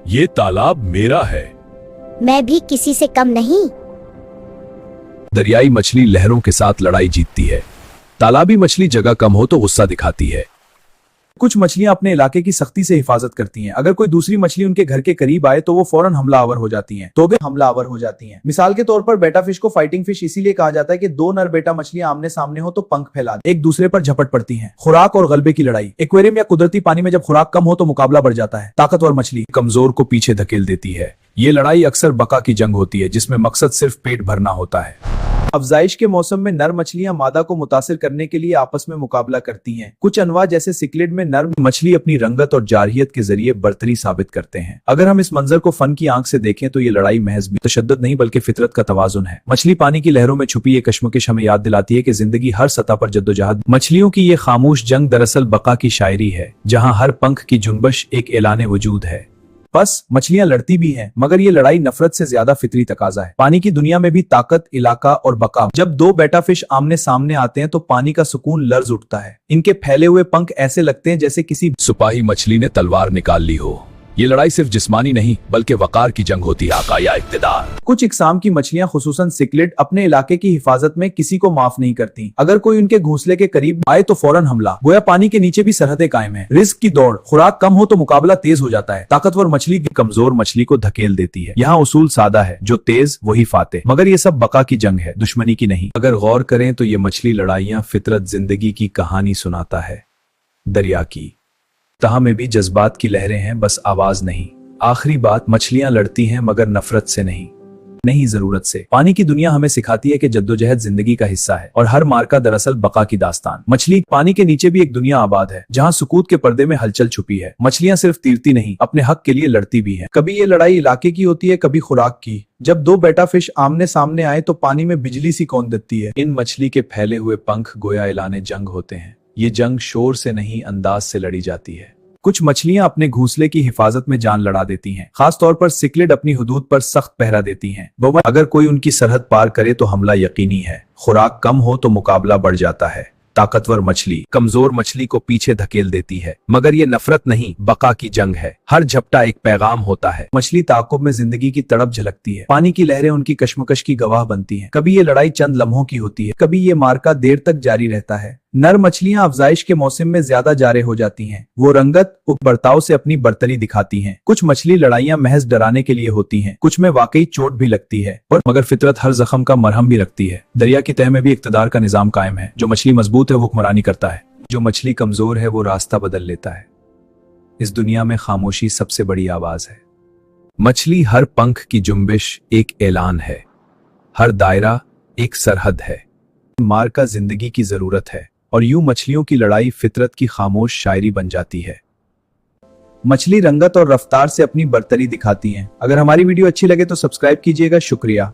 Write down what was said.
ये तालाब मेरा है। मैं भी किसी से कम नहीं। दरियाई मछली लहरों के साथ लड़ाई जीतती है। तालाबी मछली जगह कम हो तो गुस्सा दिखाती है। कुछ मछलियां अपने इलाके की सख्ती से हिफाजत करती हैं। अगर कोई दूसरी मछली उनके घर के करीब आए तो वो फौरन हमलावर हो जाती हैं। मिसाल के तौर पर बेटा फिश को फाइटिंग फिश इसीलिए कहा जाता है कि दो नर बेटा मछलियां आमने सामने हो तो पंख फैला एक दूसरे पर झपट पड़ती हैं। खुराक और गलबे की लड़ाई। एक्वेरियम या कुदरती पानी में जब खुराक कम हो तो मुकाबला बढ़ जाता है। ताकतवर मछली कमजोर को पीछे धकेल देती है। ये लड़ाई अक्सर बका की जंग होती है, जिसमें मकसद सिर्फ पेट भरना होता है। अफजाइश के मौसम में नर मछलियां मादा को मुतासिर करने के लिए आपस में मुकाबला करती हैं। कुछ अनवा जैसे सिक्लिड में नर मछली अपनी रंगत और जारहियत के जरिए बर्तरी साबित करते हैं। अगर हम इस मंजर को फन की आंख से देखें तो ये लड़ाई महज तशद्दुद नहीं बल्कि फितरत का तवाजुन है। मछली पानी की लहरों में छुपी ये कश्मकश हमें याद दिलाती है कि जिंदगी हर सतह पर जद्दोजहद। मछलियों की ये खामोश जंग दरअसल बका की शायरी है, जहाँ हर पंख की जुनबश एक ऐलान वजूद है। बस मछलियां लड़ती भी हैं, मगर ये लड़ाई नफरत से ज्यादा फितरी तकाजा है। पानी की दुनिया में भी ताकत, इलाका और बका। जब दो बेटा फिश आमने सामने आते हैं तो पानी का सुकून लर्ज उठता है। इनके फैले हुए पंख ऐसे लगते हैं जैसे किसी सिपाही मछली ने तलवार निकाल ली हो। ये लड़ाई सिर्फ जिस्मानी नहीं बल्कि वकार की जंग होती है, आका या इक्तिदार। कुछ इकसाम की मछलियां खुसूसन सिक्लिड अपने इलाके की हिफाजत में किसी को माफ नहीं करती। अगर कोई उनके घोंसले के करीब आए तो फौरन हमला। गोया पानी के नीचे भी सरहदें कायम है। रिस्क की दौड़। खुराक कम हो तो मुकाबला तेज हो जाता है। ताकतवर मछली कमजोर मछली को धकेल देती है। यहाँ उसूल सादा है, जो तेज वही फाते। मगर ये सब बका की जंग है, दुश्मनी की नहीं। अगर गौर करें तो ये मछली लड़ाइयाँ फितरत जिंदगी की कहानी सुनाता है। दरिया की तह में भी जज्बात की लहरें हैं, बस आवाज नहीं। आखिरी बात, मछलियां लड़ती हैं मगर नफरत से नहीं जरूरत से। पानी की दुनिया हमें सिखाती है कि जद्दोजहद जिंदगी का हिस्सा है और हर मार्का दरअसल बका की दास्तान। मछली पानी के नीचे भी एक दुनिया आबाद है, जहाँ सुकूत के पर्दे में हलचल छुपी है। मछलियां सिर्फ तीरती नहीं, अपने हक के लिए लड़ती भी हैं। कभी ये लड़ाई इलाके की होती है, कभी खुराक की। जब दो बेटा फिश आमने सामने आए तो पानी में बिजली सी कौन देती है। इन मछली के फैले हुए पंख गोया ऐलाने जंग होते हैं। ये जंग शोर से नहीं, अंदाज से लड़ी जाती है। कुछ मछलियां अपने घोंसले की हिफाजत में जान लड़ा देती हैं। खास तौर पर सिक्लिड अपनी हुदूद पर सख्त पहरा देती हैं। अगर कोई उनकी सरहद पार करे तो हमला यकीनी है। खुराक कम हो तो मुकाबला बढ़ जाता है। ताकतवर मछली कमजोर मछली को पीछे धकेल देती है। मगर ये नफरत नहीं, बका की जंग है। हर झपटा एक पैगाम होता है। मछली ताक़ुब में जिंदगी की तड़प झलकती है। पानी की लहरें उनकी कश्मकश की गवाह बनती हैं। कभी ये लड़ाई चंद लम्हों की होती है, कभी ये मार्का देर तक जारी रहता है। नर मछलियां अफजाइश के मौसम में ज्यादा जारे हो जाती हैं। वो रंगत और बर्ताव से अपनी बर्तरी दिखाती हैं। कुछ मछली लड़ाइयां महज डराने के लिए होती हैं, कुछ में वाकई चोट भी लगती है, और मगर फितरत हर जख्म का मरहम भी रखती है। दरिया की तह में भी इक्तदार का निजाम कायम है। जो मछली मजबूत है वो हुक्मरानी करता है, जो मछली कमजोर है वो रास्ता बदल लेता है। इस दुनिया में खामोशी सबसे बड़ी आवाज है। मछली हर पंख की जुम्बिश एक ऐलान है, हर दायरा एक सरहद है। मार्का जिंदगी की जरूरत है, और यूं मछलियों की लड़ाई फितरत की खामोश शायरी बन जाती है। मछली रंगत और रफ्तार से अपनी बर्तरी दिखाती हैं। अगर हमारी वीडियो अच्छी लगे तो सब्सक्राइब कीजिएगा। शुक्रिया।